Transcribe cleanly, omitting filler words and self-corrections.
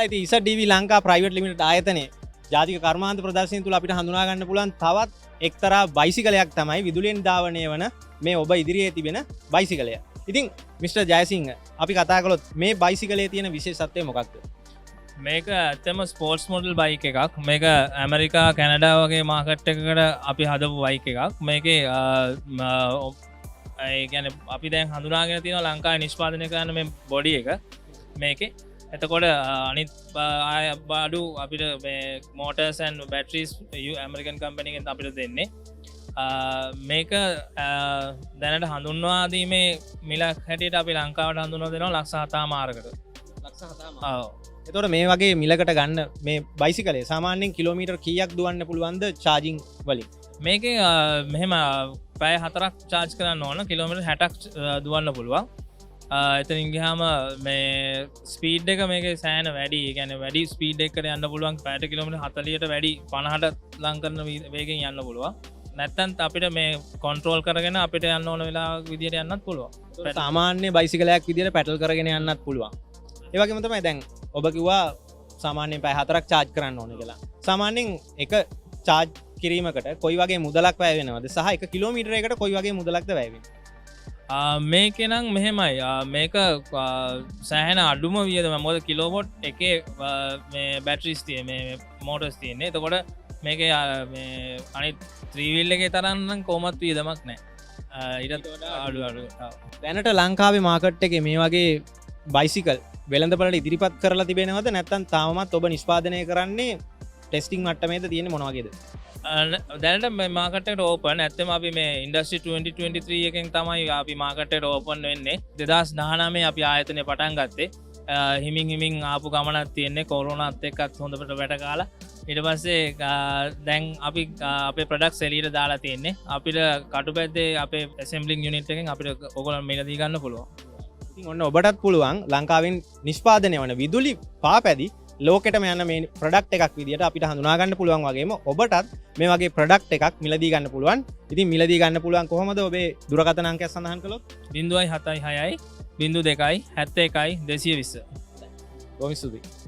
හොඳයි. ඉතින් ZEV Lanka private limited ආයතනයේ ජාතික කර්මාන්ත ප්‍රදර්ශනය තුල අපිට හඳුනා ගන්න පුළුවන් තවත් එක්තරා බයිසිකලයක් තමයි විදුලියෙන් ධාවනය වන මේ ඔබ ඉදිරියේ තිබෙන බයිසිකලය. ඉතින් මිස්ටර් ජයසිංහ අපි කතා කළොත් මේ බයිසිකලයේ තියෙන විශේෂත්වය මොකක්ද? මේක ඇත්තම ස්පෝර්ට්ස් මොඩල් බයික් එකක්. මේක ඇමරිකා කැනඩා වගේ මාකට් එකකට අපි හදපු බයික් එකක්. මේකේ ඒ කියන්නේ අපි දැන් හඳුනාගෙන තියෙනවා ලංකාවේ නිෂ්පාදනය කරන මේ බොඩි එක මේකේ. එතකොට අනිත් බාඩු අපිට මේ motors and batteries American company එකෙන් අපිට දෙන්නේ. මේක දැනට හඳුන්වා දීමේ මිලක් හැටියට අපි ලංකාවට හඳුන්වා දෙනවා ලක්ෂ 7මාරකට. ලක්ෂ 7මාර. ඔව්. එතකොට මේ වගේ මිලකට ගන්න මේ බයිසිකලේ සාමාන්‍යයෙන් කිලෝමීටර් කීයක් දුවන්න පුළුවන්ද චාර්ජින් වලින්? මේකේ මෙහෙම පැය 4ක් චාර්ජ් කරන්න ඕන. කිලෝමීටර් 60ක් දුවන්න පුළුවන්. එතනින් ගියාම මේ ස්පීඩ් එක මේකේ සෑහෙන වැඩි. ඒ කියන්නේ වැඩි ස්පීඩ් එකකට යන්න පුළුවන්. පැයට කිලෝමීටර් 40ට වැඩි 50ට ලං කරන වේගෙන් යන්න පුළුවන්. නැත්තම් අපිට මේ කන්ට්‍රෝල් කරගෙන අපිට යන්න ඕන වෙලාවක විදියට යන්නත් පුළුවන්. සාමාන්‍ය බයිසිකලයක් විදියට පැටල් කරගෙන යන්නත් පුළුවන්. ඒ වගේම තමයි දැන් ඔබ කිව්වා සාමාන්‍යයෙන් පැය 4ක් චාර්ජ් කරන්න ඕනේ කියලා. සාමාන්‍යයෙන් එක චාර්ජ් කිරීමකට කොයි වගේ මුදලක් වැය වෙනවද සහ එක කිලෝමීටරයකට කොයි වගේ මුදලක්ද වැය වෙන්නේ? මේකේ නම් මෙහෙමයි. මේක සෑහෙන අඩුම වියදම. මොකද කිලෝවොට් එකේ මේ බැටරිස් තියෙන මේ මෝටර්ස් තියෙන්නේ. එතකොට මේකේ මේ අනිත් 3 wheel එකේ තරම් නම් කොහොමත් වියදමක් නැහැ. ඊටත් වඩා අඩු. දැනට ලංකාවේ මාකට් එකේ මේ වගේ බයිසිකල් වෙළඳපළට ඉදිරිපත් කරලා තිබෙනවද නැත්නම් තාමත් ඔබ නිෂ්පාදනය කරන්නේ ටෙස්ටිං මට්ටමේද තියෙන්නේ මොන වගේද? දැනට මේ මාකට් එකට ඕපන්. ඇත්තම අපි මේ ඉන්ඩස්ට්‍රි 2023 එකෙන් තමයි අපි මාකට් එකට ඕපන් වෙන්නේ. 2019 අපි ආයතනය පටන් ගත්තේ. හිමින් ආපු ගමනක් තියෙන්නේ කොරෝනාත් එක්කත් හොඳට වැඩ කාලා. ඊට පස්සේ දැන් අපි අපේ ප්‍රොඩක්ට්ස් එළියට දාලා තියෙන්නේ. අපිට කටුපැද්දේ අපේ ඇසෙම්බලින් යුනිට් එකෙන් අපිට ඔයගොල්ලන් මිලදී ගන්න පුළුවන්. ඉතින් ඔන්න ඔබටත් පුළුවන් ලංකාවෙන් නිෂ්පාදනය වන විදුලි පාපැදි ලෝකෙටම යන මේ ප්‍රොඩක්ට් එකක් විදියට අපිට හඳුනා ගන්න පුළුවන් වගේම ඔබටත් මේ වගේ ප්‍රොඩක්ට් එකක් මිලදී ගන්න පුළුවන්. ඉතින් මිලදී ගන්න පුළුවන් කොහොමද? ඔබේ දුරකථන අංකය සඳහන් කළොත් 076 02 71 220. බොහොම ස්තුතියි.